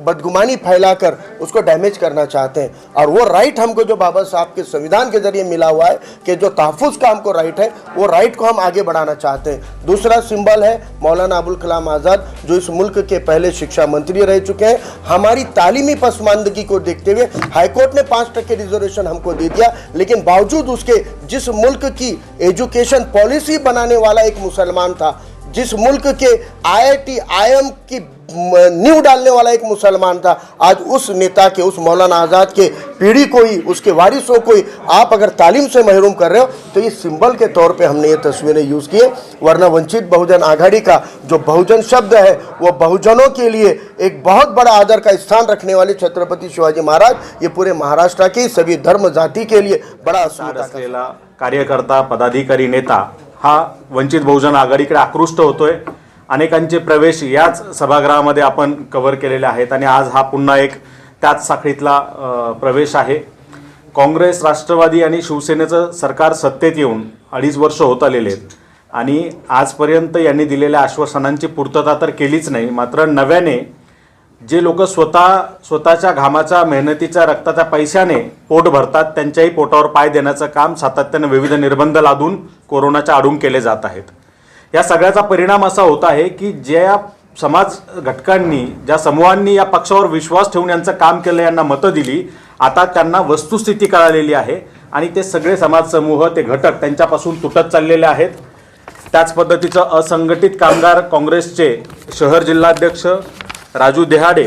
बदगुमानी फैलाकर उसको डैमेज करना चाहते हैं। और वो राइट हमको जो बाबा साहब के संविधान के जरिए मिला हुआ है कि जो तहफ़्फ़ुज़ का हमको राइट है, वो राइट को हम आगे बढ़ाना चाहते हैं। दूसरा सिंबल है मौलाना अबुल कलाम आज़ाद, जो इस मुल्क के पहले शिक्षा मंत्री रह चुके हैं। हमारी तालीमी पसमानदगी को देखते हुए हाईकोर्ट ने 5% रिजर्वेशन हमको दे दिया, लेकिन बावजूद उसके जिस मुल्क की एजुकेशन पॉलिसी बनाने वाला एक मुसलमान था, जिस मुल्क के IIT IIM की नींव डालने वाला एक मुसलमान था, आज उस नेता के, उस मौलाना आज़ाद के पीढ़ी को ही, उसके वारिसों को ही आप अगर तालीम से महरूम कर रहे हो, तो ये सिंबल के तौर पे हमने ये तस्वीरें यूज़ की है। वरना वंचित बहुजन आघाड़ी का जो बहुजन शब्द है, वो बहुजनों के लिए एक बहुत बड़ा आदर का स्थान रखने वाले छत्रपति शिवाजी महाराज, ये पूरे महाराष्ट्र के सभी धर्म जाति के लिए बड़ा असलेला कार्यकर्ता, पदाधिकारी, नेता हा वंचित बहुजन आघाडीकडे आकृष्ट होतोय। अनेकांचे प्रवेश याच सभागृहामध्ये आपण कव्हर केलेले आहेत आणि आज हा पुन्हा एक त्याच साखळीतला प्रवेश आहे। काँग्रेस, राष्ट्रवादी आणि शिवसेनेचं सरकार सत्तेत येऊन 2.5 वर्ष होत आलेले आहेत आणि आजपर्यंत यांनी दिलेल्या आश्वासनांची पूर्तता तर केलीच नाही। मात्र नव्याने जे लोक स्वतःच्या घामाच्या, मेहनतीच्या, रक्ताच्या पैशाने पोट भरतात, त्यांच्याही पोटावर पाय देण्याचं काम सातत्याने विविध निर्बंध लादून कोरोनाच्या आडून केले जात आहेत। या सगळ्याचा परिणाम असा होत आहे की ज्या समाज घटकांनी, ज्या समूहांनी या पक्षावर विश्वास ठेवून यांचं काम केलं, यांना मतं दिली, आता त्यांना वस्तुस्थिती कळालेली आहे आणि ते सगळे समाज समूह, ते घटक त्यांच्यापासून तुटत चाललेले आहेत। त्याच पद्धतीचं असंघटित कामगार काँग्रेसचे शहर जिल्हाध्यक्ष राजू देहाडे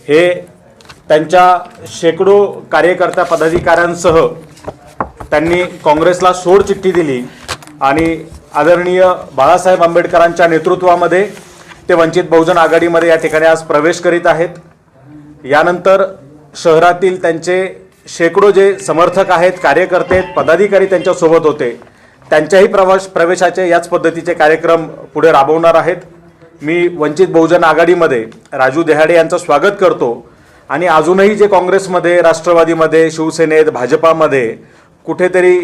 हे त्यांच्या शेकडो कार्यकर्ता, पदाधिकाऱ्यांसह त्यांनी काँग्रेसला सोड चिठ्ठी दिली आणि आदरणीय बाळासाहेब आंबेडकरांच्या नेतृत्वामध्ये ते वंचित बहुजन आघाडीमध्ये या ठिकाणी आज प्रवेश करीत आहेत। यानंतर शहरातील त्यांचे शेकडो जे समर्थक आहेत, कार्यकर्ते आहेत, पदाधिकारी त्यांच्यासोबत होते, त्यांच्याही प्रवेशाचे याच पद्धतीचे कार्यक्रम पुढे राबवणार आहेत। मी वंचित बहुजन आघाडीमध्ये राजू देहाडे यांचं स्वागत करतो आणि अजूनही जे काँग्रेसमध्ये, राष्ट्रवादीमध्ये, शिवसेनेत, भाजपामध्ये कुठेतरी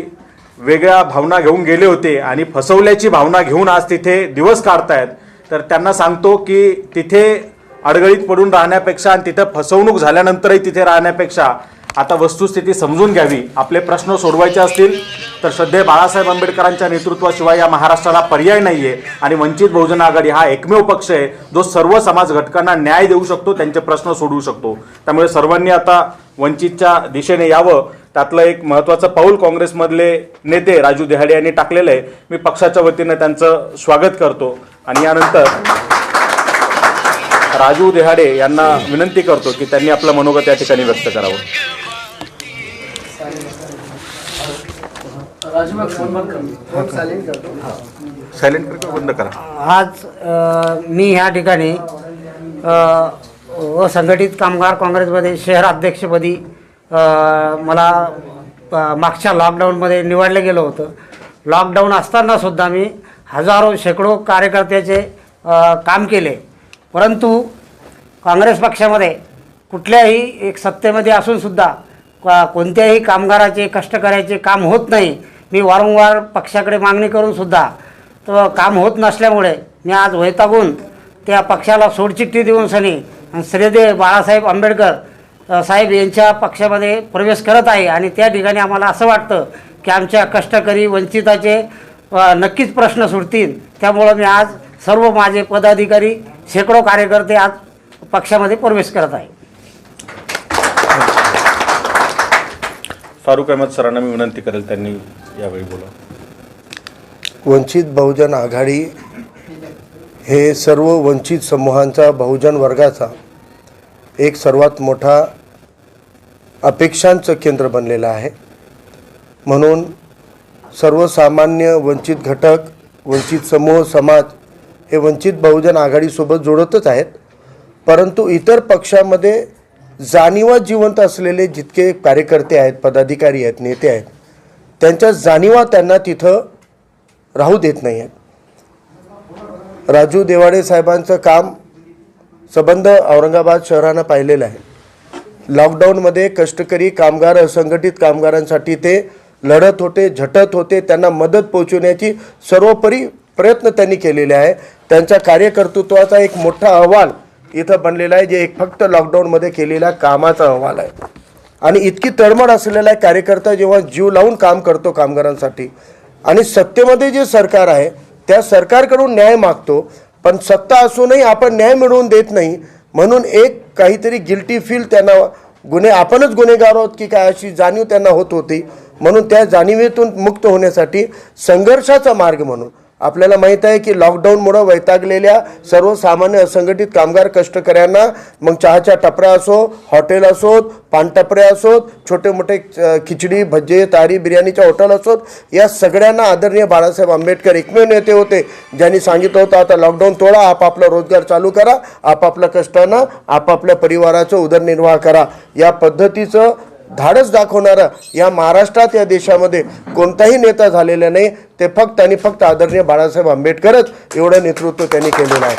वेगळ्या भावना घेऊन गेले होते आणि फसवल्याची भावना घेऊन आज तिथे दिवस काढतायत, तर त्यांना सांगतो की तिथे अडगळीत पडून राहण्यापेक्षा आणि तिथे फसवणूक झाल्यानंतरही तिथे राहण्यापेक्षा आता वस्तुस्थिती समजून घ्यावी। आपले प्रश्न सोडवायचे असतील तर श्रद्धेय बाळासाहेब आंबेडकरांच्या नेतृत्वाशिवाय या महाराष्ट्राला पर्याय नाहीये आणि वंचित बहुजन आघाडी हा एकमेव पक्ष आहे जो सर्व समाज घटकांना न्याय देऊ शकतो, त्यांचे प्रश्न सोडवू शकतो। त्यामुळे सर्वांनी आता वंचितच्या दिशेने यावं। त्यातलं एक महत्त्वाचं पाऊल काँग्रेसमधले नेते राजू देहाडे यांनी टाकलेलं आहे। मी पक्षाच्या वतीने त्यांचं स्वागत करतो आणि यानंतर राजू देहाडे यांना विनंती करतो की त्यांनी आपलं मनोगत या ठिकाणी व्यक्त करावं। सायलेंट करतो, बंद करा। आज मी ह्या ठिकाणी असंघटित कामगार काँग्रेसमध्ये शहर अध्यक्षपदी मला मागच्या लॉकडाऊनमध्ये निवडलं गेलं होतं। लॉकडाऊन असतानासुद्धा मी हजारो शेकडो कार्यकर्त्याचे काम केले, परंतु काँग्रेस पक्षामध्ये कुठल्याही एक सत्तेमध्ये असूनसुद्धा कोणत्याही कामगाराचे, कष्टकऱ्याचे काम होत नाही। मी वारंवार पक्षाकडे मागणी करूनसुद्धा तो काम होत नसल्यामुळे मी आज वैतागून त्या पक्षाला सोडचिठ्ठी देऊन सनी श्रद्धेय बाळासाहेब आंबेडकर साहेब यांच्या पक्षामध्ये प्रवेश करत आहे आणि त्या ठिकाणी आम्हाला असं वाटतं की आमच्या कष्टकरी वंचिताचे नक्कीच प्रश्न सुटतील। त्यामुळं मी आज सर्व माझे पदाधिकारी, शेकडो कार्यकर्ते आज पक्षामध्ये प्रवेश करत आहे। फारुक अहमद सरांना मी विनंती करेल त्यांनी यावेळी बोला। वंचित बहुजन आघाडी हे सर्व वंचित समूहांचा, बहुजन वर्गाचा एक सर्वात मोठा अपेक्षांचं केंद्र बनलेलं आहे। म्हणून सर्वसामान्य वंचित घटक, वंचित समूह, समाज हे वंचित बहुजन आघाडीसोबत जोडतच आहेत, परंतु इतर पक्षामध्ये जाणीवा जिवंत असलेले जितके कार्यकर्ते आहेत, पदाधिकारी आहेत, नेते आहेत, त्यांच्या जाणीवा त्यांना तिथं राहू देत नाही आहेत। राजू देवाडे साहेबांचं काम संबंध औरंगाबाद शहरानं पाहिलेलं आहे। लॉकडाऊनमध्ये कष्टकरी कामगार, असंघटित कामगारांसाठी ते लढत होते, झटत होते, त्यांना मदत पोहोचवण्याची सर्वोपरी प्रयत्न त्यांनी केलेले आहे। त्यांच्या कार्यकर्तृत्वाचा एक मोठा अहवाल इथं बनलेला आहे, जे एक फक्त लॉकडाऊनमध्ये केलेल्या कामाचा अहवाल आहे. आणि इतकी तळमळ असलेला एक कार्यकर्ता जेव्हा जीव लावून काम करतो कामगारांसाठी, आणि सत्तेमध्ये जे सरकार आहे त्या सरकारकडून न्याय मागतो, पण सत्ता असूनही आपण न्याय मिळवून देत नाही, म्हणून एक काहीतरी गिल्टी फील त्यांना, आपणच गुन्हेगार आहोत की काय अशी जाणीव त्यांना होत होती. म्हणून त्या जाणीवेतून मुक्त होण्यासाठी संघर्षाचा मार्ग म्हणून आपल्याला माहीत आहे की लॉकडाऊनमुळे वैतागलेल्या सर्वसामान्य असंघटित कामगार कष्टकऱ्यांना, मग चहाच्या टपऱ्या असो, हॉटेल असोत, पानटपऱ्या असोत, छोटे मोठे खिचडी भज्जे तारी बिर्याणीच्या हॉटेल असोत, या सगळ्यांना आदरणीय बाळासाहेब आंबेडकर एकमेव नेते होते ज्यांनी सांगितलं होतं आता लॉकडाऊन तोडा, आपापला रोजगार चालू करा, आपापल्या कष्टानं आपापल्या परिवाराचं उदरनिर्वाह करा. या पद्धतीचं धाडस दाखवणारा या महाराष्ट्रात, या देशामध्ये कोणताही नेता झालेला नाही. ते फक्त आणि फक्त आदरणीय बाळासाहेब आंबेडकरच एवढं नेतृत्व त्यांनी केलेलं आहे.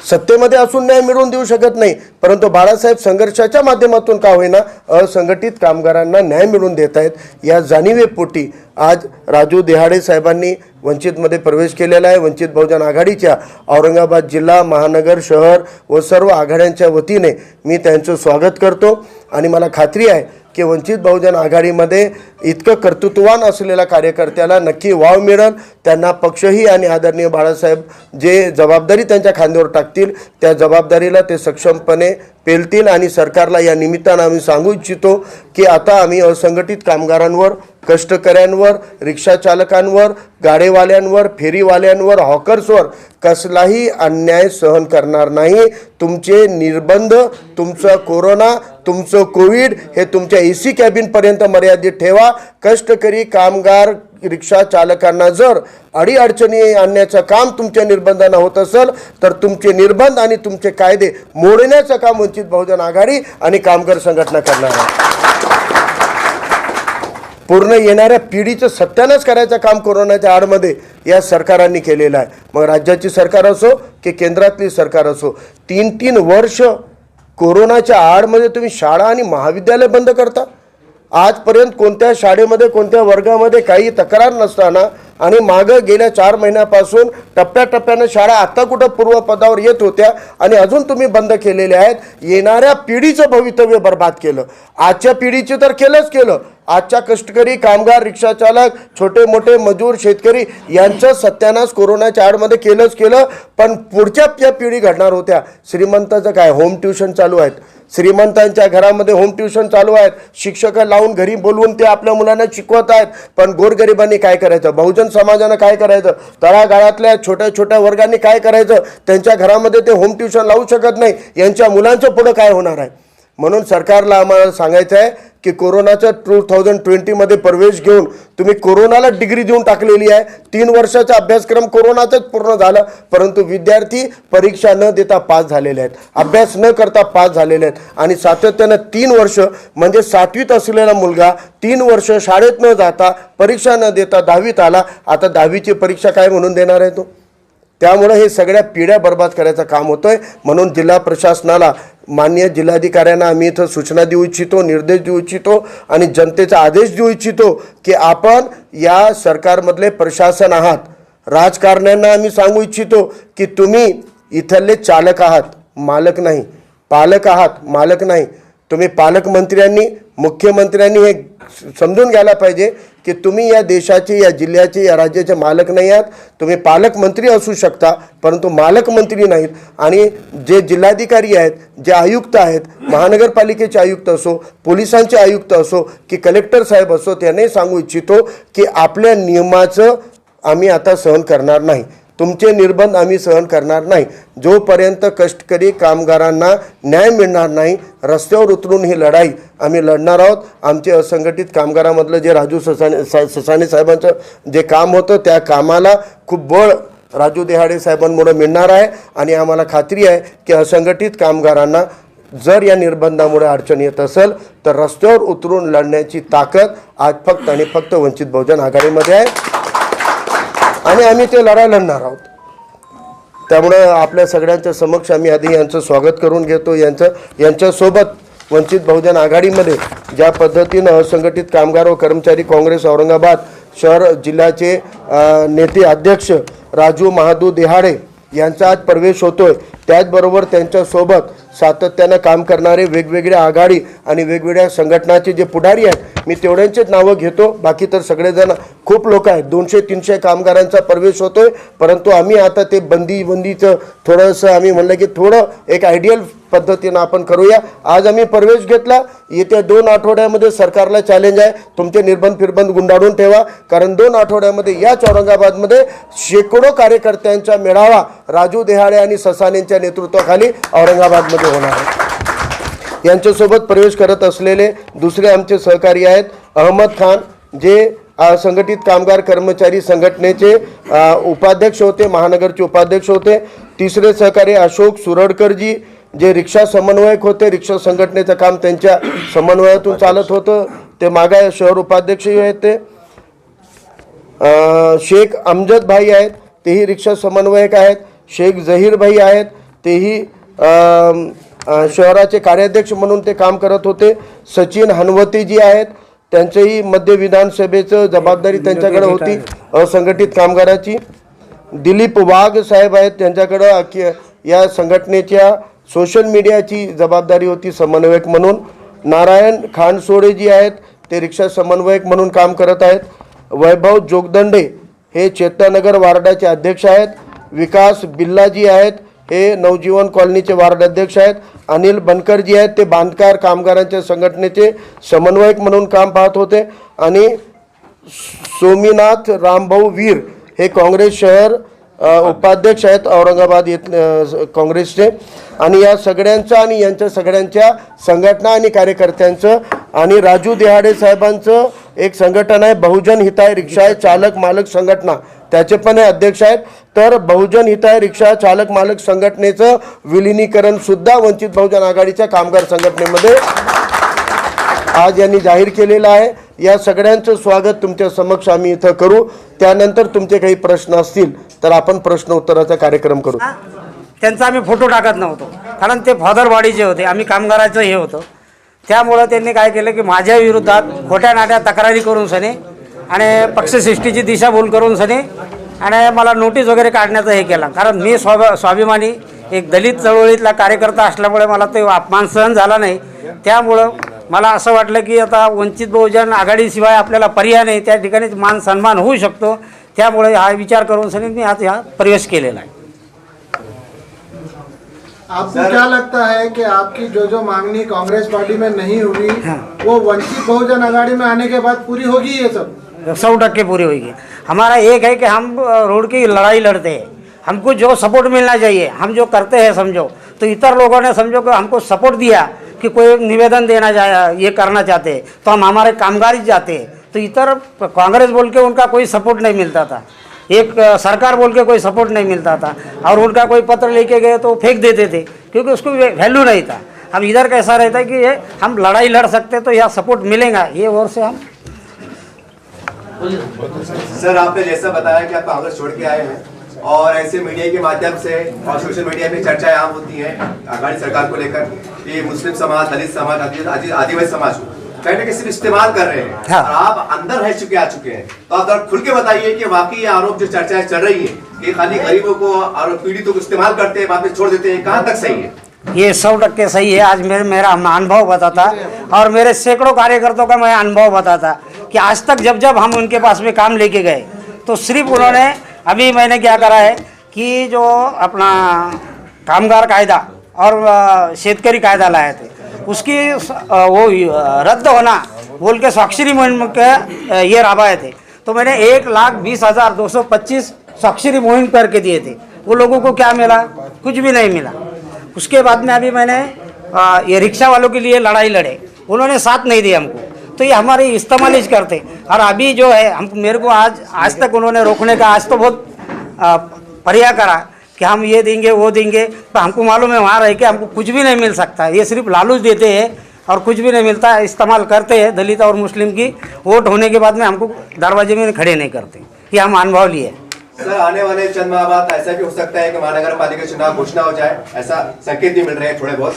सत्तेमध्ये असून न्याय मिळवून देऊ शकत नाही, परंतु बाळासाहेब संघर्षाच्या माध्यमातून का होईना असंघटित कामगारांना न्याय मिळवून देत आहेत. या जाणीवेपोटी आज राजू देहाडे साहेबांनी वंचितमध्ये प्रवेश केलेला आहे. वंचित बहुजन आघाडीच्या औरंगाबाद जिल्हा, महानगर, शहर व सर्व आघाड्यांच्या वतीने मी त्यांचं स्वागत करतो. आणि मला खात्री आहे की वंचित बहुजन आघाडीमध्ये इतकं कर्तृत्ववान असलेल्या कार्यकर्त्याला नक्की वाव मिळेल. त्यांना पक्षही आणि आदरणीय बाळासाहेब जे जबाबदारी त्यांच्या खांद्यावर टाकतील त्या जबाबदारीला ते सक्षमपणे पेलतील. आणि सरकारला या निमित्तानं आम्ही सांगू इच्छितो की आता आम्ही असंघटित कामगारांवर, कष्टकऱ्यांवर, रिक्षाचालकांवर, गाडेवाल्यांवर, फेरीवाल्यांवर, हॉकर्सवर कसलाही अन्याय सहन करणार नाही. तुमचे निर्बंध, तुमचा कोरोना, तुमचं कोविड हे तुमच्या AC कॅबिनपर्यंत मर्यादित ठेवा. कष्टकरी कामगार रिक्षा चालकांना जर अडीअडचणी आणण्याचं काम तुमच्या निर्बंधांना होत असेल तर तुमचे निर्बंध आणि तुमचे कायदे मोडण्याचं काम वंचित बहुजन आघाडी आणि कामगार संघटना करणार आहे. पूर्ण येणाऱ्या पिढीचं सत्यानाश करायचं काम कोरोनाच्या आडमध्ये या सरकारांनी केलेलं आहे. मग राज्याची सरकार असो की केंद्रातली सरकार असो, 3-3 वर्ष कोरोनाच्या आडमध्ये तुम्ही शाळा आणि महाविद्यालय बंद करता. आजपर्यंत कोणत्या शाळेमध्ये, कोणत्या वर्गामध्ये काही तक्रार नसताना आणि मागं गेल्या 4 महिन्यापासून टप्प्याटप्प्यानं शाळा आता कुठं पूर्वपदावर येत होत्या आणि अजून तुम्ही बंद केलेल्या आहेत. येणाऱ्या पिढीचं भवितव्य बर्बाद केलं. आजच्या पिढीचे तर केलं. आजच्या कष्टकरी कामगार, रिक्षाचालक, छोटे मोठे मजूर, शेतकरी यांचं सत्यानाश कोरोनाच्या आडमध्ये केलं. पण पुढच्या ज्या पिढी घडणार होत्या, श्रीमंताचं काय, होम ट्युशन चालू आहेत. श्रीमंतांच्या घरामध्ये होम ट्युशन चालू आहेत. शिक्षक लावून घरी बोलवून ते आपल्या मुलांना शिकवत आहेत. पण गोरगरिबांनी काय करायचं, बहुजन समाजानं काय करायचं, तळागाळातल्या छोट्या छोट्या वर्गांनी काय करायचं, त्यांच्या घरामध्ये ते होम ट्युशन लावू शकत नाही. यांच्या मुलांचं पुढं काय होणार आहे. म्हणून सरकारला आम्हाला सांगायचं आहे की कोरोनाच्या 2020मध्ये प्रवेश घेऊन तुम्ही कोरोनाला डिग्री देऊन टाकलेली आहे. 3 वर्षाचा अभ्यासक्रम कोरोनाचाच पूर्ण झाला, परंतु विद्यार्थी परीक्षा न देता पास झालेले आहेत, अभ्यास न करता पास झालेले आहेत. आणि सातत्यानं 3 वर्ष म्हणजे 7वीत असलेला मुलगा 3 वर्ष शाळेत न जाता, परीक्षा न देता 10वीत आला. आता 10वीची परीक्षा काय म्हणून देणार आहे तो. त्यामुळे हे सगळ्या पिढ्या बर्बाद करायचं काम होतंय. म्हणून जिल्हा प्रशासनाला, माननीय जिल्हाधिकाऱ्यांना आम्ही इथं सूचना देऊ इच्छितो, निर्देश देऊ इच्छितो आणि जनतेचा आदेश देऊ इच्छितो की आपण या सरकारमधले प्रशासन आहात. राजकारण्यांना आम्ही सांगू इच्छितो की तुम्ही इथले चालक आहात, मालक नाही. पालक आहात, मालक नाही. तुम्ही पालकमंत्र्यांनी, मुख्यमंत्र्यांनी हे समजून घ्यायला पाहिजे की तुम्ही या देशाचे, या जिल्ह्याचे, या राज्याचे मालक नाही आहात. तुम्ही पालकमंत्री असू शकता परंतु मालकमंत्री नाहीत. आणि जे जिल्हाधिकारी आहेत, जे आयुक्त आहेत, महानगरपालिकेचे आयुक्त असो, पोलिसांचे आयुक्त असो की कलेक्टर साहेब असो, त्यांनाही सांगू इच्छितो की आपल्या नियमाचं आम्ही आता सहन करणार नाही. तुमचे निर्बंध आम्ही सहन करणार नाही. जोपर्यंत कष्टकरी कामगारांना न्याय मिळणार नाही, रस्त्यावर उतरून ही लढाई आम्ही लढणार आहोत. आमचे असंघटित कामगारामधलं जे राजू ससाणे साहेबांचं जे काम होतं त्या कामाला खूप बळ राजू देहाडे साहेबांमुळे मिळणार आहे. आणि आम्हाला खात्री आहे की असंघटित कामगारांना जर या निर्बंधामुळे अडचण येत असेल तर रस्त्यावर उतरून लढण्याची ताकद आज फक्त आणि फक्त वंचित बहुजन आघाडीमध्ये आहे आणि आम्ही ते लढाई लढणार आहोत. त्यामुळं आपल्या सगळ्यांच्या समक्ष आम्ही आधी यांचं स्वागत करून घेतो. यांच्यासोबत वंचित बहुजन आघाडीमध्ये ज्या पद्धतीनं असंघटित कामगार व कर्मचारी काँग्रेस औरंगाबाद शहर जिल्ह्याचे नेते अध्यक्ष राजू महादू देहाडे यांचा आज प्रवेश होतोय. त्याचबरोबर त्यांच्यासोबत सातत्यानं काम करणारे वेगवेगळ्या आघाडी आणि वेगवेगळ्या संघटनाचे जे पुढारी आहेत, मी तेवढ्यांचेच नावं घेतो. बाकी तर सगळेजण खूप लोक आहेत. 200-300 कामगारांचा प्रवेश होतोय. परंतु आम्ही आता ते बंदीचं थोडंसं आम्ही म्हणलं की थोडं एक आयडियल पद्धतीनं आपण करूया. आज आम्ही प्रवेश घेतला. येत्या 2 आठवड्यामध्ये सरकारला चॅलेंज आहे, तुमचे निर्बंध फिरबंध गुंडाळून ठेवा. कारण 2 आठवड्यामध्ये याच औरंगाबादमध्ये शेकडो कार्यकर्त्यांचा मेळावा राजू देहाळे आणि ससानेंच्या नेतृत्वाखाली औरंगाबादमध्ये होणार आहे. यांच्यासोबत प्रवेश करत असलेले दुसरे आमचे सहकारी आहेत अहमद खान, जे संघटित कामगार कर्मचारी संघटनेचे उपाध्यक्ष होते, महानगरचे उपाध्यक्ष होते. तिसरे सहकारी अशोक सुरडकरजी, जे रिक्षा समन्वयक होते. रिक्षा संघटनेचं काम त्यांच्या समन्वयातून चालत होतं. ते मागा शहर उपाध्यक्षही आहेत. ते शेख अमजद भाई आहेत, तेही रिक्षा समन्वयक आहेत. शेख जहीर भाई आहेत, तेही शहराचे कार्याध्यक्ष म्हणून ते काम करत होते. सचिन हनवती जी आहेत, त्यांचंही मध्य विधानसभेचं जबाबदारी त्यांच्याकडे होती असंघटित कामगाराची. दिलीप वाघ साहेब आहेत, त्यांच्याकडं या संघटनेच्या सोशल मीडियाची जबाबदारी होती समन्वयक म्हणून. नारायण खानसोडे जी आहेत, ते रिक्षा समन्वयक म्हणून काम करत आहेत. वैभव जोगदंडे हे चेतनानगर वार्डाचे अध्यक्ष आहेत. विकास बिल्लाजी आहेत, हे नवजीवन कॉलनीचे वार्ड अध्यक्ष आहेत. अनिल बनकरजी आहेत, ते बांधकार कामगारांच्या संघटनेचे समन्वयक म्हणून काम पाहत होते. आणि सोमीनाथ रामभाऊ वीर हे काँग्रेस शहर उपाध्यक्ष आहेत औरंगाबाद काँग्रेसचे. आणि या सगळ्यांचं आणि यांच्या सगळ्यांच्या संघटना आणि कार्यकर्त्यांचं आणि राजू देहाडे साहेबांचं एक संघटन आहे बहुजन हिताय रिक्षा चालक मालक संघटना, त्याचे पण हे अध्यक्ष आहेत. तर बहुजन हिताय रिक्षा चालक मालक संघटनेचं विलिनीकरण सुद्धा वंचित बहुजन आघाडीच्या कामगार संघटनेमध्ये आज यांनी जाहीर केलेलं आहे. या सगळ्यांचं स्वागत तुमच्या समक्ष आम्ही इथं करू. त्यानंतर तुमचे काही प्रश्न असतील तर आपण प्रश्न उत्तराचा कार्यक्रम करू. त्यांचा आम्ही फोटो टाकत नव्हतो, कारण ते फादरवाडीचे होते, आम्ही कामगाराचं हे होतं. त्यामुळं त्यांनी काय केलं की माझ्या विरोधात खोट्या नाट्या तक्रारी करून सने आणि पक्षसृष्टीची दिशाभूल करून सने आणि मला नोटीस वगैरे काढण्याचं हे केलं. कारण मी स्वाभिमानी एक दलित चळवळीतला कार्यकर्ता असल्यामुळे मला ते अपमान सहन झाला नाही. त्यामुळं मला असं वाटलं की आता वंचित बहुजन आघाडीशिवाय आपल्याला पर्याय नाही, त्या ठिकाणी मान सन्मान होऊ शकतो. त्यामुळे हा विचार करून सनी मी आज हा प्रवेश केलेला आहे. आपको क्या लगता है कि आपकी जो मांगनी कांग्रेस पार्टी में नहीं हुई वो वंचित बहुजन आघाड़ी में आने के बाद पूरी होगी? ये सब 100% पूरी होगी. हमारा एक है कि हम रोड की लड़ाई लड़ते हैं, हमको जो सपोर्ट मिलना चाहिए हम जो करते हैं. समझो तो इतर लोगों ने समझो कि हमको सपोर्ट दिया कि कोई निवेदन देना ये करना चाहते हैं तो हम हमारे कामगार ही जाते हैं. तो इतर कांग्रेस बोल के उनका कोई सपोर्ट नहीं मिलता था, एक सरकार बोल के कोई सपोर्ट नहीं मिलता था. और उनका कोई पत्र लेके गए तो फेंक देते थे क्योंकि उसको वैल्यू नहीं था. हम इधर कैसा रहता है कि ये हम लड़ाई लड़ सकते तो यह सपोर्ट मिलेगा, ये ओर से हम. सर, आपने जैसा बताया कि आप कांग्रेस छोड़ के आए हैं और ऐसे मीडिया के माध्यम से और सोशल मीडिया पे चर्चाएं आम होती हैं आघाड़ी सरकार को लेकर कि मुस्लिम समाज, दलित समाज, आदिवासी समाज को कहने के सिर्फ इस्तेमाल कर रहे हैं. हाँ. और आप अंदर रह चुके आ चुके हैं, तो आप जरा खुल के बताइए कि वाकई ये आरोप जो चर्चाएं चल रही है कि खाली गरीबों को और पीड़ितों को इस्तेमाल करते हैं, बाद में छोड़ देते हैं, कहाँ तक सही है? ये 100% सही है. आज मेरा अनुभव बताता और मेरे सैकड़ों कार्यकर्ताओं का मैं अनुभव बताता कि आज तक जब हम उनके पास में काम लेके गए तो सिर्फ उन्होंने, अभी मैंने क्या करा है कि जो अपना कामगार कायदा और शेतकरी कायदा लाए थे उसकी वो रद्द होना बोल के स्वाक्षरी मुहिम के ये राबाए थे. तो मैंने 1,20,225 स्वाक्षरी मुहिम करके दिए थे. वो लोगों को क्या मिला? कुछ भी नहीं मिला. उसके बाद में अभी मैंने ये रिक्शा वालों के लिए लड़ाई लड़े, उन्होंने साथ नहीं दिया हमको. तो ये हमारे इस्तेमाल ही करते. और अभी जो है हम मेरे को आज तक उन्होंने रोकने का आज तो बहुत प्रयास करा कि हम ये देंगे वो देंगे, तो हमको मालूम है वहाँ रह के हमको कुछ भी नहीं मिल सकता. ये सिर्फ लालूच देते हैं और कुछ भी नहीं मिलता. इस्तेमाल करते हैं दलित और मुस्लिम की. वोट होने के बाद में हमको दरवाजे में खड़े नहीं करते. ये हम अनुभव लिए. सर, आने वाले चंद माह बाद ऐसा भी हो सकता है कि महानगर पालिका चुनाव घोषणा हो जाए, ऐसा संकेत भी मिल रहे हैं थोड़े बहुत.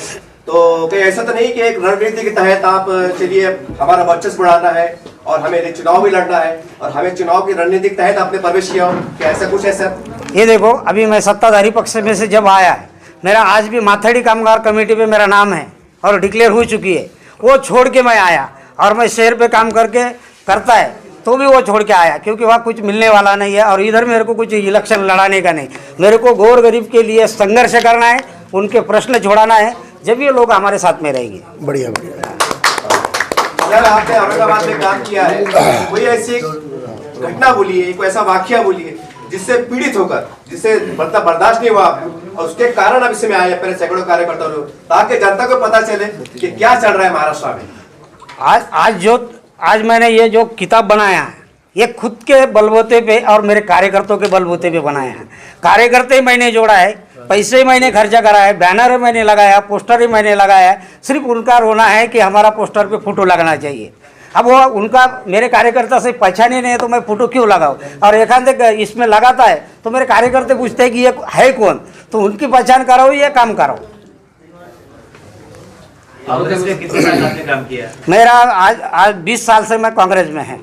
तो कहीं ऐसा तो नहीं कि एक रणनीति के तहत आप चलिए हमारा वर्चस्व बढ़ाना है और हमें चुनाव भी लड़ना है और हमें चुनाव की रणनीति के तहत आपने प्रवेश किया हो, क्या ऐसा कुछ है सर? ये देखो, अभी मैं सत्ताधारी पक्ष में से जब आया है, मेरा आज भी माथेड़ी कामगार कमेटी पे मेरा नाम है और डिक्लेयर हो चुकी है। वो छोड़ के मैं आया और मैं शहर पे काम करके करता है तो भी वो छोड़ के आया, क्योंकि वहाँ कुछ मिलने वाला नहीं है और इधर मेरे को कुछ इलेक्शन लड़ाने का नहीं। मेरे को गौर गरीब के लिए संघर्ष करना है, उनके प्रश्न छोड़ाना है, जब ये लोग हमारे साथ में रहेंगे। बढ़िया बढ़िया। सर, आपने औरंगाबाद में काम किया है, कोई ऐसी घटना बोलिए, कोई ऐसा वाकया बोलिए जिससे पीड़ित होकर, जिससे मतलब बर्दाश्त नहीं हुआ और उसके कारण अब इसमें आए पहले सैकड़ों कार्यकर्ता लोग, ताकि जनता को पता चले कि क्या चल रहा है महाराष्ट्र में। आज मैंने ये जो किताब बनाया है, ये खुद के बलबूते पे और मेरे कार्यकर्ताओं के बलबूते पे बनाया है। कार्यकर्ता ही मैंने जोड़ा है, पैसे मैंने खर्चा करा है, बैनर मैंने लगाया, पोस्टर ही मैंने लगाया है। सिर्फ उनका रोना है कि हमारा पोस्टर पे फोटो लगना चाहिए। अब वो उनका मेरे कार्यकर्ता से पहचान ही नहीं है तो मैं फोटो क्यों लगाऊं? और एकांत इसमें लगाता है तो मेरे कार्यकर्ता पूछते हैं कि ये है कौन, तो उनकी पहचान कराओ, ये काम कराओ। कांग्रेस में कितने साल आपने काम किया? मेरा आज 20 साल से मैं कांग्रेस में है।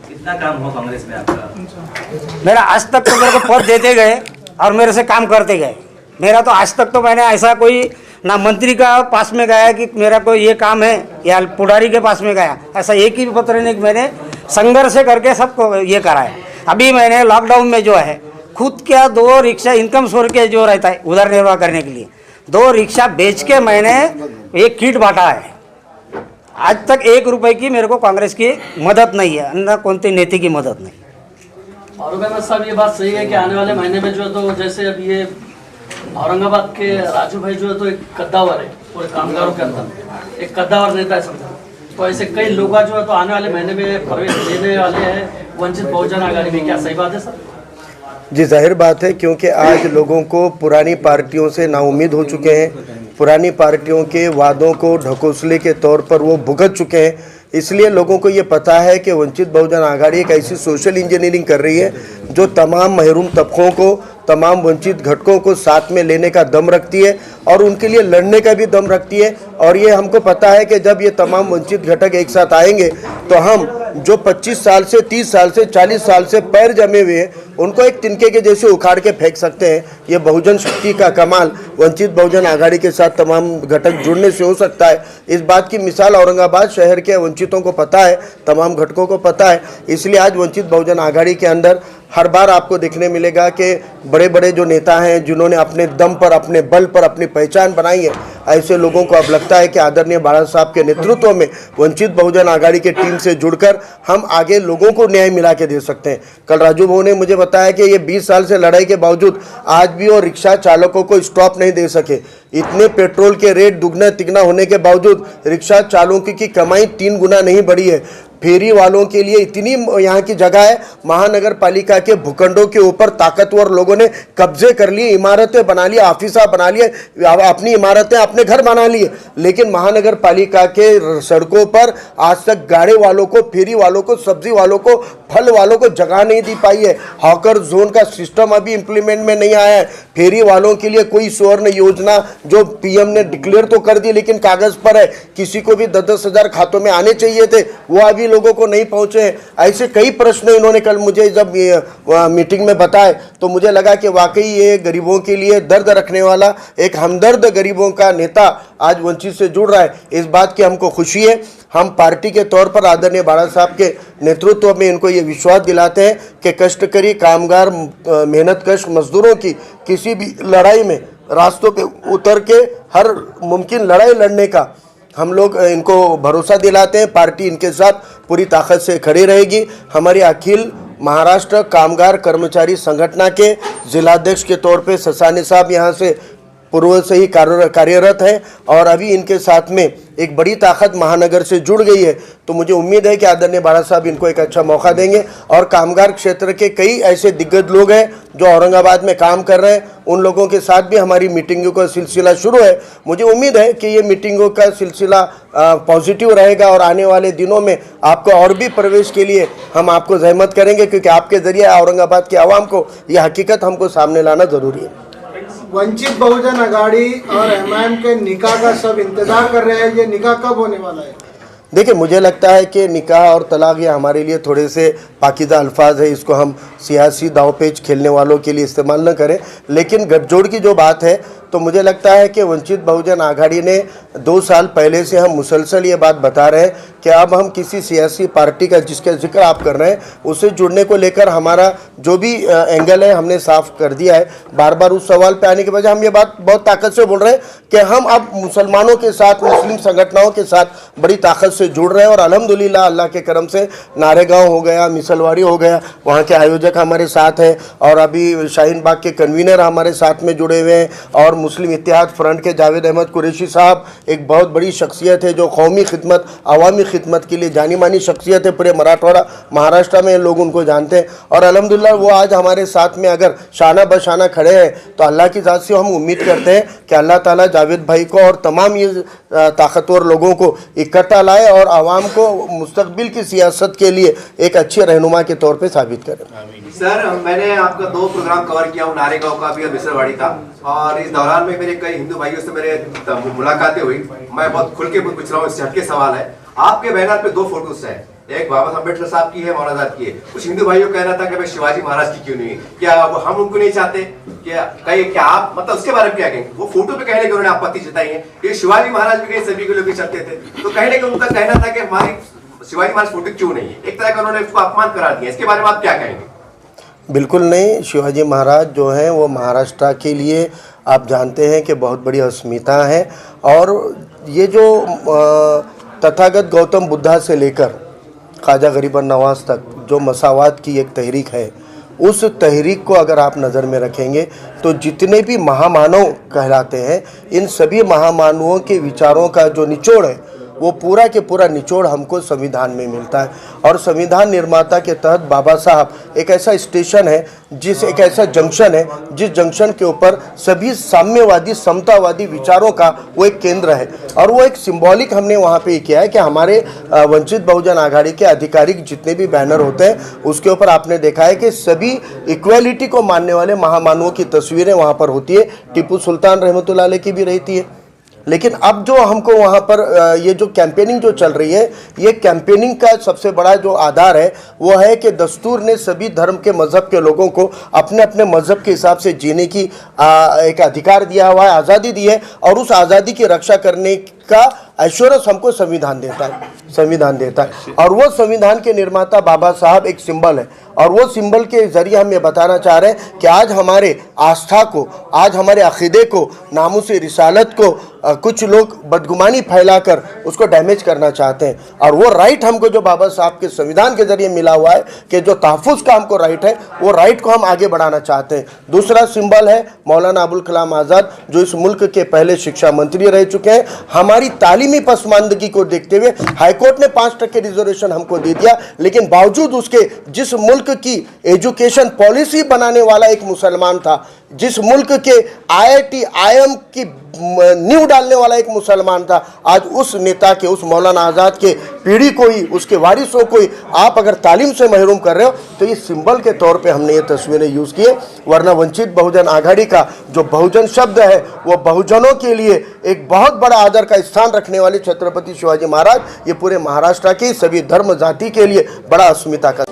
कितना काम हुआ कांग्रेस में आपका? मेरा आज तक तो मेरे को पद देते गए और मेरे से काम करते गए। मेरा तो आज तक तो मैंने ऐसा कोई ना मंत्री का पास में गया कि मेरा कोई ये काम है या पुडारी के पास में गया, ऐसा एक ही पत्र नहीं। मैंने संघर्ष करके सबको ये करा है। अभी मैंने लॉकडाउन में जो है खुद क्या 2 रिक्शा इनकम सोर्स के जो रहता है उधर निर्वाह करने के लिए 2 रिक्शा बेच के मैंने एक किट बांटा है। आज तक 1 रुपए की मेरे को कांग्रेस की मदद नहीं है, न कोणती नेता की मदद नहीं। औरंगाबाद साहब, ये बात सही है कि आने वाले महीने में जो है तो जैसे अब ये औरंगाबाद के राजू भाई जो है तो एक कद्दावर है पूरे कामगारों के अंदर, एक कद्दावर नेता है समझा। तो ऐसे कई लोग जो है तो आने वाले महीने में प्रवेश लेने वाले हैं वंचित बहुजन आघाड़ी में, क्या सही बात है सर? जी जाहिर बात है, क्योंकि आज लोगों को पुरानी पार्टियों से नाउम्मीद हो चुके हैं। पुरानी पार्टियों के वादों को ढकोसले के तौर पर वो भुगत चुके हैं। इसलिए लोगों को ये पता है कि वंचित बहुजन आघाड़ी एक ऐसी सोशल इंजीनियरिंग कर रही है जो तमाम महरूम तबकों को, तमाम वंचित घटकों को साथ में लेने का दम रखती है और उनके लिए लड़ने का भी दम रखती है। और ये हमको पता है कि जब ये तमाम वंचित घटक एक साथ आएंगे तो हम जो 25 साल से 30 साल से 40 साल से पैर जमे हुए हैं उनको एक तिनके के जैसे उखाड़ के फेंक सकते हैं। ये बहुजन शक्ति का कमाल वंचित बहुजन आघाड़ी के साथ तमाम घटक जुड़ने से हो सकता है। इस बात की मिसाल औरंगाबाद शहर के वंचितों को पता है, तमाम घटकों को पता है। इसलिए आज वंचित बहुजन आघाड़ी के अंदर हर बार आपको देखने मिलेगा कि बड़े बड़े जो नेता हैं जिन्होंने अपने दम पर, अपने बल पर अपनी पहचान बनाई है, ऐसे लोगों को अब लगता है कि आदरणीय बाला साहब के नेतृत्व में वंचित बहुजन आघाड़ी के टीम से जुड़कर हम आगे लोगों को न्याय मिला के दे सकते हैं। कल राजू भाऊ ने मुझे बताया कि ये 20 साल से लड़ाई के बावजूद आज भी वो रिक्शा चालकों को स्टॉप नहीं दे सके। इतने पेट्रोल के रेट दुगना तिगना होने के बावजूद रिक्शा चालकों की कमाई 3 गुना नहीं बढ़ी है। फेरी वालों के लिए इतनी यहाँ की जगह है, महानगर पालिका के भूखंडों के ऊपर ताकतवर लोगों ने कब्जे कर लिए, इमारतें बना ली, ऑफिसा बना लिए, अपनी इमारतें अपने घर बना लिए। लेकिन महानगर पालिका के सड़कों पर आज तक गाड़ी वालों को, फेरी वालों को, सब्जी वालों को, फल वालों को जगह नहीं दी पाई है। हॉकर जोन का सिस्टम अभी इम्प्लीमेंट में नहीं आया है। फेरी वालों के लिए कोई स्वर्ण योजना जो पीएम ने डिक्लेयर तो कर दी लेकिन कागज पर है, किसी को भी 10-10 हज़ार खातों में आने चाहिए थे, वो अभी लोगों को नहीं पहुंचे। ऐसे कई प्रश्न इन्होंने कल मुझे जब मीटिंग में बताए तो मुझे लगा कि वाकई ये गरीबों के लिए दर्द रखने वाला एक हमदर्द गरीबों का नेता आज वंचित से जुड़ रहा है। इस बात की हमको खुशी है। हम पार्टी के तौर पर आदरणीय बाला साहब के नेतृत्व में इनको ये विश्वास दिलाते हैं कि कष्टकरी कामगार, मेहनतकश मजदूरों की किसी भी लड़ाई में रास्तों पे उतर के हर मुमकिन लड़ाई लड़ने का हम लोग इनको भरोसा दिलाते हैं। पार्टी इनके साथ पूरी ताकत से खड़ी रहेगी। हमारी अखिल महाराष्ट्र कामगार कर्मचारी संगठन के जिलाध्यक्ष के तौर पे ससानी साहब यहाँ से पूर्व से ही कार्यरत है और अभी इनके साथ में एक बड़ी ताकत महानगर से जुड़ गई है। तो मुझे उम्मीद है कि आदरणीय बाला साहब इनको एक अच्छा मौका देंगे और कामगार क्षेत्र के कई ऐसे दिग्गज लोग हैं जो औरंगाबाद में काम कर रहे हैं, उन लोगों के साथ भी हमारी मीटिंगों का सिलसिला शुरू है। मुझे उम्मीद है कि ये मीटिंगों का सिलसिला पॉजिटिव रहेगा और आने वाले दिनों में आपको और भी प्रवेश के लिए हम आपको जहमत करेंगे, क्योंकि आपके ज़रिए औरंगाबाद के आवाम को ये हकीकत हमको सामने लाना ज़रूरी है। वंचित बहुजन आघाड़ी और एमआईएम के निकाह का सब इंतजार कर रहे हैं, ये निकाह कब होने वाला है? देखिए, मुझे लगता है कि निकाह और तलाक ये हमारे लिए थोड़े से पाकीज़ा अल्फाज है, इसको हम सियासी दावपेच खेलने वालों के लिए इस्तेमाल न करें। लेकिन गठजोड़ की जो बात है, तो मुझे लगता है कि वंचित बहुजन आघाड़ी ने 2 साल पहले से हम मुसलसल ये बात बता रहे हैं कि अब हम किसी सियासी पार्टी का, जिसका जिक्र आप कर रहे हैं, उससे जुड़ने को लेकर हमारा जो भी एंगल है हमने साफ कर दिया है। बार बार उस सवाल पे आने के बजाय हम ये बात बहुत ताकत से बोल रहे हैं कि हम अब मुसलमानों के साथ, मुस्लिम संगठनों के साथ बड़ी ताकत से जुड़ रहे हैं। और अल्हम्दुलिल्लाह अल्लाह के करम से नारेगांव हो गया, मिसलवाड़ी हो गया, वहाँ के आयोजक हमारे साथ हैं, और अभी शाहीन बाग के कन्वीनर हमारे साथ में जुड़े हुए हैं, और मुस्लिम इत्तेहाद फ्रंट के जावेद अहमद कुरैशी साहब एक बहुत बड़ी शख्सियत है जो कौमी खिदमत, अवामी खिदमत के लिए जानी मानी शख्सियत है। पूरे मराठवाड़ा महाराष्ट्र में लोग उनको जानते हैं, और अल्हम्दुलिल्लाह वो आज हमारे साथ में अगर शाना बशाना खड़े हैं तो अल्लाह की ज़ात से हम उम्मीद करते हैं कि अल्लाह ताला जावेद भाई को और तमाम ये ताकतवर लोगों को इकट्ठा लाए और आवाम को मुस्तकबिल की सियासत के लिए एक अच्छे रहनुमा के तौर पर साबित करें। सर, मैंने आपका 2 प्रोग्राम कवर किया हूँ, नारेगांव का भी और मिसरवाड़ी का, और इस दौरान में मेरे कई हिंदू भाइयों से मेरे मुलाकातें हुई। मैं बहुत खुल के पूछ रहा हूँ, इससे हटके सवाल है। आपके बैनर पे 2 फोटोज हैं, एक बाबा साहब अम्बेडकर साहब की है, मौलाना आजाद की है। कुछ हिंदू भाइयों का कहना था कि भाई शिवाजी महाराज की क्यों नहीं है, क्या हम उनको नहीं चाहते, क्या आप मतलब उसके बारे में क्या कहेंगे? वो फोटो पे कहने के उन्होंने आपत्ति जताई है कि शिवाजी महाराज भी कहीं सभी के लोग चलते थे, तो कहने का उनका कहना था कि हमारी शिवाजी महाराज फोटो क्यों नहीं है, एक तरह का उन्होंने उसको अपमान करार दिया। इसके बारे में आप क्या कहेंगे? बिल्कुल नहीं, शिवाजी महाराज जो हैं वो महाराष्ट्र के लिए आप जानते हैं कि बहुत बड़ी अस्मिता है। और ये जो तथागत गौतम बुद्धा से लेकर ख्वाजा गरीबन नवाज तक जो मसावात की एक तहरीक है, उस तहरीक को अगर आप नज़र में रखेंगे तो जितने भी महामानव कहलाते हैं, इन सभी महामानवों के विचारों का जो निचोड़ है वो पूरा के पूरा निचोड़ हमको संविधान में मिलता है। और संविधान निर्माता के तहत बाबा साहब एक ऐसा स्टेशन है, एक ऐसा जंक्शन है जिस जंक्शन के ऊपर सभी साम्यवादी, समतावादी विचारों का वो एक केंद्र है। और वो एक सिंबॉलिक हमने वहाँ पे किया है कि हमारे वंचित बहुजन आघाड़ी के आधिकारिक जितने भी बैनर होते हैं उसके ऊपर आपने देखा है कि सभी इक्वालिटी को मानने वाले महामानवों की तस्वीरें वहाँ पर होती है। टीपू सुल्तान रहमतुल्लाह अलैह की भी रहती है। लेकिन अब जो हमको वहाँ पर ये जो कैंपेनिंग जो चल रही है, ये कैंपेनिंग का सबसे बड़ा जो आधार है वो है कि दस्तूर ने सभी धर्म के मज़हब के लोगों को अपने अपने मज़हब के हिसाब से जीने की एक अधिकार दिया हुआ है, आज़ादी दी है। और उस आज़ादी की रक्षा करने का एश्योरेंस हमको संविधान देता है, संविधान देता है। और वो संविधान के निर्माता बाबा साहब एक सिंबल है, और वो सिंबल के ज़रिए हम ये बताना चाह रहे हैं कि आज हमारे आस्था को, आज हमारे अक़ीदे को, नामूस रिसालत को कुछ लोग बदगुमानी फैलाकर उसको डैमेज करना चाहते हैं। और वो राइट हमको जो बाबा साहब के संविधान के ज़रिए मिला हुआ है कि जो तहफ़्फ़ुज़ का हमको राइट है, वो राइट को हम आगे बढ़ाना चाहते हैं। दूसरा सिंबल है मौलाना अबुल कलाम आज़ाद, जो इस मुल्क के पहले शिक्षा मंत्री रह चुके हैं। हमारी तालीमी पसमानदगी को देखते हुए हाईकोर्ट ने 5% रिजर्वेशन हमको दे दिया, लेकिन बावजूद उसके जिस मुल्क की एजुकेशन पॉलिसी बनाने वाला एक मुसलमान था, जिस मुल्क के IIT IIM की नींव डालने वाला एक मुसलमान था, आज उस नेता के, उस मौलाना आज़ाद के पीढ़ी को ही, उसके वारिसों को ही आप अगर तालीम से महरूम कर रहे हो, तो ये सिंबल के तौर पे हमने ये तस्वीरें यूज़ किए। वरना वंचित बहुजन आघाड़ी का जो बहुजन शब्द है वो बहुजनों के लिए एक बहुत बड़ा आदर का स्थान रखने वाले छत्रपति शिवाजी महाराज, ये पूरे महाराष्ट्र के सभी धर्म जाति के लिए बड़ा अस्मिता का